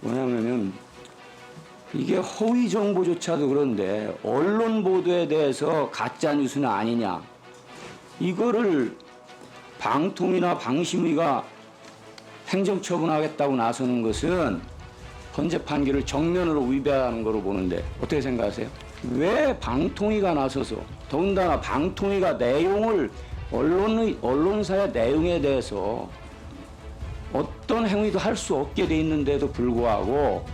뭐냐면은 이게 허위 정보조차도 그런데 언론 보도에 대해서 가짜 뉴스는 아니냐, 이거를 방통위나 방심위가 행정처분하겠다고 나서는 것은 헌재 판결을 정면으로 위배하는 거로 보는데 어떻게 생각하세요? 왜 방통위가 나서서, 더군다나 방통위가 내용을 언론사의 내용에 대해서 어떤 행위도 할 수 없게 돼 있는데도 불구하고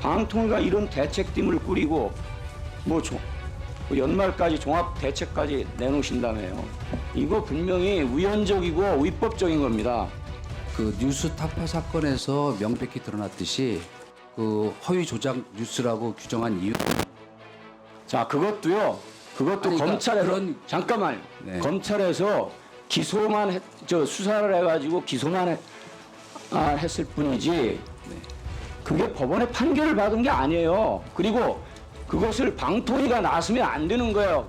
방통위가 이런 대책팀을 꾸리고 연말까지 종합 대책까지 내놓으신다며요. 이거 분명히 위헌적이고 위법적인 겁니다. 그 뉴스 타파 사건에서 명백히 드러났듯이 그 허위 조작 뉴스라고 규정한 이유. 자, 그것도 그러니까 검찰에서 잠깐만요. 네. 검찰에서 수사를 해가지고 기소만 했을 뿐이지 그게 법원의 판결을 받은 게 아니에요. 그리고 그것을 방통위가 나서면 안 되는 거예요.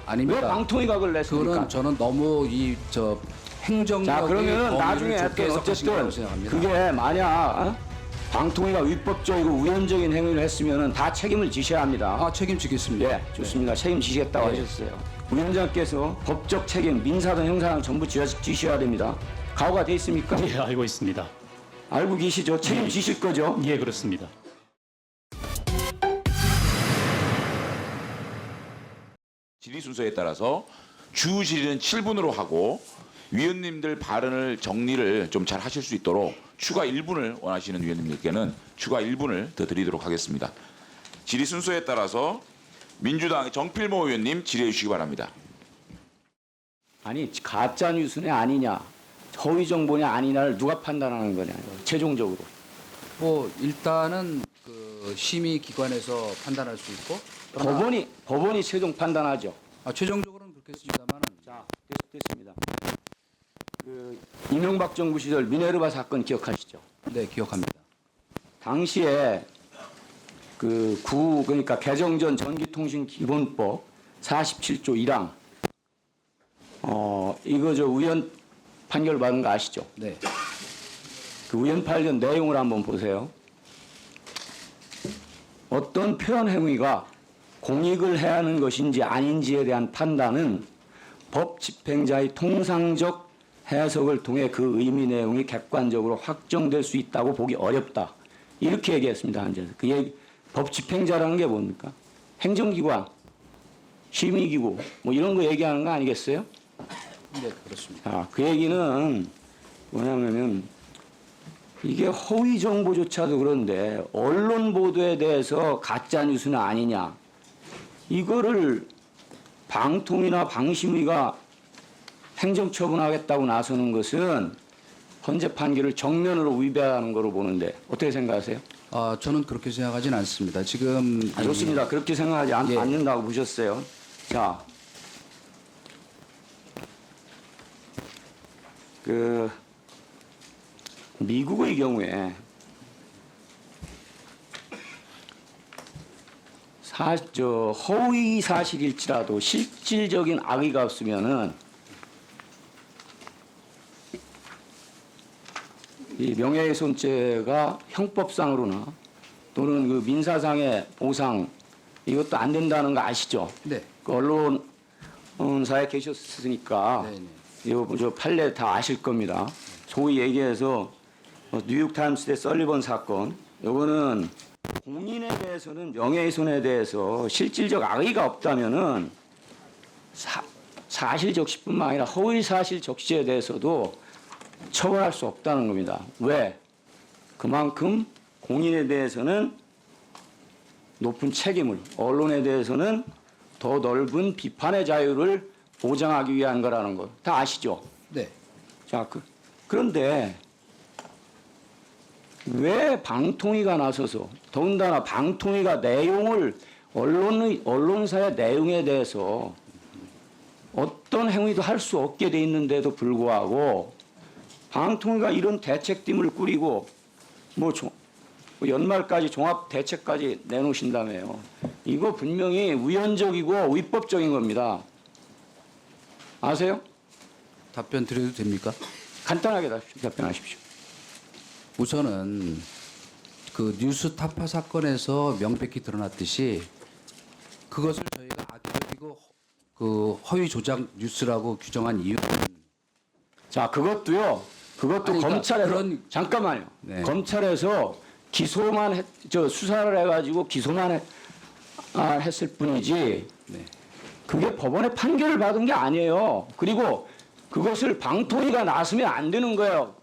아닙니다. 왜 방통위가 그걸 냈습니까? 그거는 저는 너무 행정력의 자, 그러면 나중에 좋게 해석하신 거라고 어쨌든 생각합니다. 그게 만약 방통위가 위법적이고 위헌적인 행위를 했으면 다 책임을 지셔야 합니다. 책임지겠습니다. 예, 좋습니다. 책임지시겠다고 하셨어요. 위원장께서 법적 책임, 민사든 형사든 전부 지셔야 됩니다. 각오가 돼 있습니까? 예, 알고 있습니다. 알고 계시죠? 책임지실 거죠? 예, 그렇습니다. 질의 순서에 따라서 주 질의는 7분으로 하고 위원님들 발언을 정리를 좀 잘 하실 수 있도록 추가 1분을 원하시는 위원님들께는 추가 1분을 더 드리도록 하겠습니다. 질의 순서에 따라서 민주당의 정필모 의원님 질의해 주시기 바랍니다. 아니, 가짜 뉴스냐 아니냐, 허위 정보냐 아니냐를 누가 판단하는 거냐, 최종적으로. 일단은 그 심의 기관에서 판단할 수 있고 법원이 최종 판단하죠. 최종적으로는 그렇겠습니다만. 자, 됐습니다. 이명박 정부 시절 미네르바 사건 기억하시죠? 네, 기억합니다. 당시에 그러니까 개정 전 전기통신기본법 47조 1항 이거 위헌 판결 받은 거 아시죠? 네. 그 위헌 판결 내용을 한번 보세요. 어떤 표현 행위가 공익을 해하는 것인지 아닌지에 대한 판단은 법 집행자의 통상적 해석을 통해 그 의미 내용이 객관적으로 확정될 수 있다고 보기 어렵다. 이렇게 얘기했습니다. 한재에서. 법 집행자라는 게 뭡니까? 행정기관, 심의기구 이런 거 얘기하는 거 아니겠어요? 네, 그렇습니다. 자, 그 얘기는 뭐냐면은 이게 허위 정보조차도 그런데 언론 보도에 대해서 가짜 뉴스는 아니냐, 이거를 방통위나 방심위가 행정처분하겠다고 나서는 것은 헌재 판결을 정면으로 위배하는 거로 보는데 어떻게 생각하세요? 저는 그렇게 생각하진 않습니다. 지금 좋습니다. 그렇게 생각하지 예. 않는다고 보셨어요. 자, 미국의 경우에 허위 사실일지라도 실질적인 악의가 없으면은 이 명예훼손죄가 형법상으로나 또는 그 민사상의 보상 이것도 안 된다는 거 아시죠? 네. 그 언론사에 계셨으니까 네네. 저 판례 다 아실 겁니다. 소위 얘기해서 뉴욕타임스의 설리번 사건, 요거는 공인에 대해서는 명예훼손에 대해서 실질적 악의가 없다면은 사실 적시뿐만 아니라 허위 사실 적시에 대해서도 처벌할 수 없다는 겁니다. 왜? 그만큼 공인에 대해서는 높은 책임을, 언론에 대해서는 더 넓은 비판의 자유를 보장하기 위한 거라는 거 다 아시죠? 네. 자, 그런데 왜 방통위가 나서서, 더군다나 방통위가 내용을 언론사의 내용에 대해서 어떤 행위도 할 수 없게 돼 있는데도 불구하고 방통위가 이런 대책팀을 꾸리고 연말까지 종합 대책까지 내놓으신다며요. 이거 분명히 위헌적이고 위법적인 겁니다. 아세요? 답변 드려도 됩니까? 간단하게 답변하십시오. 우선은 그 뉴스 타파 사건에서 명백히 드러났듯이 그것을 저희가 악의적이고 그 허위 조작 뉴스라고 규정한 이유는 자, 그것도요. 그것도 아니, 그러니까 검찰에서 그런- 잠깐만요. 네. 검찰에서 기소만 수사를 해가지고 기소만 했을 뿐이지. 네. 그게 법원의 판결을 받은 게 아니에요. 그리고 그것을 방통위가 나서면 안 되는 거예요.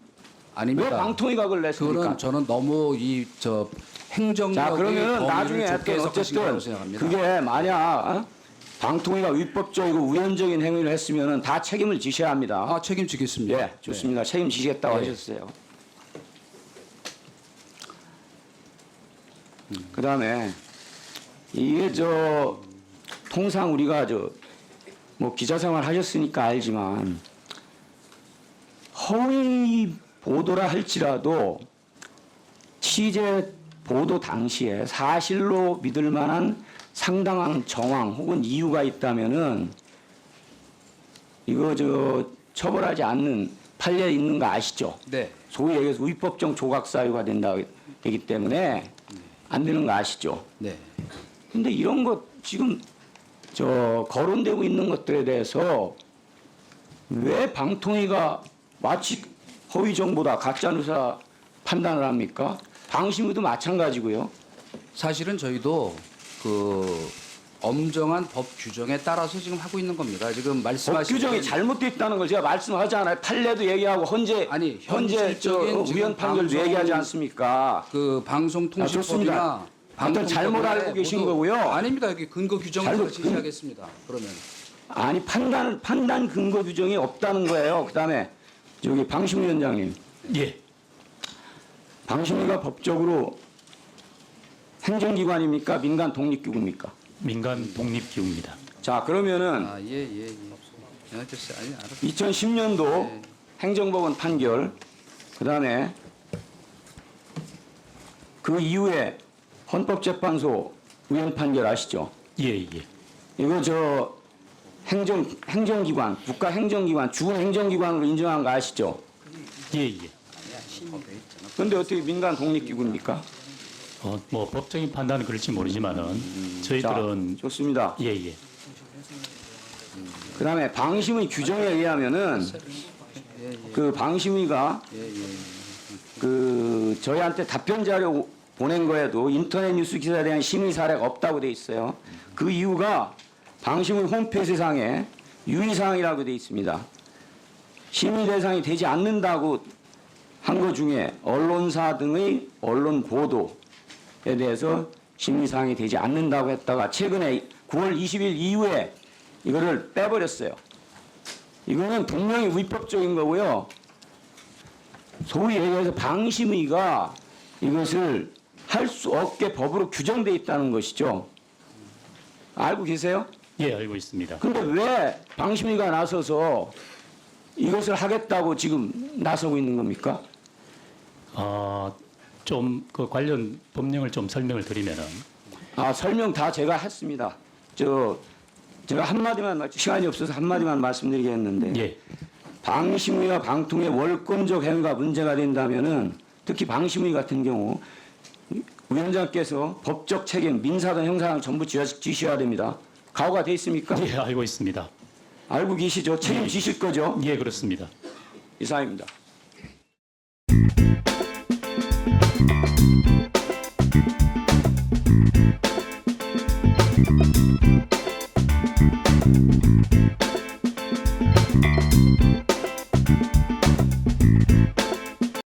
왜 아닙니다. 방통위가 그걸 냈습니까? 그거는 저는 너무 이 저 행정력의 자, 그러면 범위를 나중에 좁게 또 해석하신 거라고 어쨌든 생각합니다. 그게 만약 방통위가 위법적이고 우연적인 행위를 했으면은 다 책임을 지셔야 합니다. 아 책임지겠습니다. 예, 좋습니다. 책임지시겠다고 네. 하셨어요. 그다음에 이게 통상 우리가 뭐 기자 생활 하셨으니까 알지만 허위 보도라 할지라도 취재 보도 당시에 사실로 믿을 만한 상당한 정황 혹은 이유가 있다면은 이거 처벌하지 않는 판례 있는 거 아시죠? 네. 소위 얘기해서 위법적 조각 사유가 되기 때문에 안 되는 거 아시죠? 네. 근데 이런 것 지금 거론되고 있는 것들에 대해서 왜 방통위가 마치 허위 정보다 가짜 뉴스라 판단을 합니까? 방심위도 마찬가지고요. 사실은 저희도 그 엄정한 법 규정에 따라서 지금 하고 있는 겁니다. 지금 법 말씀하신 규정이 잘못되어 있다는 걸 제가 말씀하잖아요. 판례도 얘기하고 현재 현실적인 지금 우연 판결도 방송- 얘기하지 않습니까? 그 좋습니다. 방송통신법이나 아무튼 잘못 알고 계신 거고요. 아닙니다. 여기 근거 규정을 잘못- 제시하겠습니다. 그러면 아니 판단 근거 규정이 없다는 거예요. 그다음에 저기 방심위원장님, 예, 방심위가 법적으로 행정기관입니까? 민간 독립기구입니까? 민간 독립기구입니다. 자, 그러면은 아예예 예. 알겠어요. 아니 알았. 2010년도 네. 행정법원 판결, 그다음에 그 이후에 헌법재판소 우연 판결 아시죠? 예, 예. 이거 행정기관, 국가 행정기관, 주 행정기관으로 인정한 거 아시죠? 예, 예. 그런데 어떻게 민간 독립기구입니까? 뭐 법적인 판단은 그럴지 모르지만은 자, 저희들은 좋습니다. 예, 예. 그다음에 방심위 규정에 의하면은 그 방심위가 그 저희한테 답변 자료 보낸 거에도 인터넷 뉴스 기사에 대한 심의 사례가 없다고 돼 있어요. 그 이유가 방심위 홈페이지상에 유의사항이라고 돼 있습니다. 심의 대상이 되지 않는다고 한 것 중에 언론사 등의 언론 보도에 대해서 심의 사항이 되지 않는다고 했다가 최근에 9월 20일 이후에 이거를 빼버렸어요. 이거는 분명히 위법적인 거고요. 소위 얘기해서 방심위가 이것을 할 수 없게 법으로 규정돼 있다는 것이죠. 알고 계세요? 예, 알고 있습니다. 근데 왜 방심위가 나서서 이것을 하겠다고 지금 나서고 있는 겁니까? 좀 그 관련 법령을 좀 설명을 드리면은 설명 다 제가 했습니다. 제가 한마디만, 시간이 없어서 한마디만 말씀드리겠는데, 예, 방심위와 방통의 월권적 행위가 문제가 된다면은 특히 방심위 같은 경우 위원장께서 법적 책임, 민사든 형사든 전부 지셔야 됩니다. 각오가 돼 있습니까? 예, 알고 있습니다. 알고 계시죠? 책임지실 거죠? 예, 그렇습니다. 이상입니다.